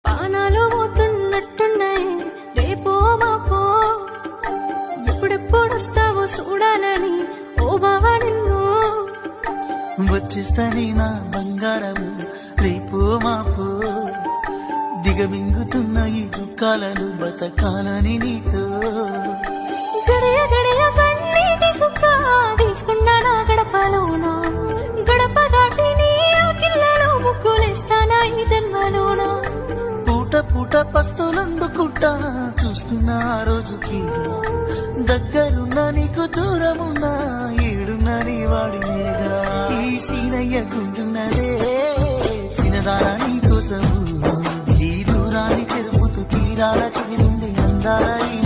పానాలు పోతున్నట్టున్నాయి రేపో మాపో ఎప్పుడెప్పుడు వస్తావో చూడాలని ఓ బావా నిన్ను వచ్చేస్తానే నా బంగారము రేపో మాపో దిగమింగుతున్న ఈ దుఃఖాలను బతకాలని నీతో గడియ గడియ కన్నీటి సుఖ తీసుకున్నా నా గడపలోనా గడప దాటి నీ కిల్లలో ముక్కులేస్తానా ఈ జన్మలోనా పూట పూట పస్తులండుకుంటా చూస్తున్నా ఆ రోజుకి దగ్గరున్నా నీకు దూరమున్నా ఏడున్నా నీ వాడినేగా ఈ సీనయ్య గుంటున్నదే సినదారా నీ కోసము ఈ దూరాన్ని చెరుపుతూ తీరాల తిరిగి అందాల ఈ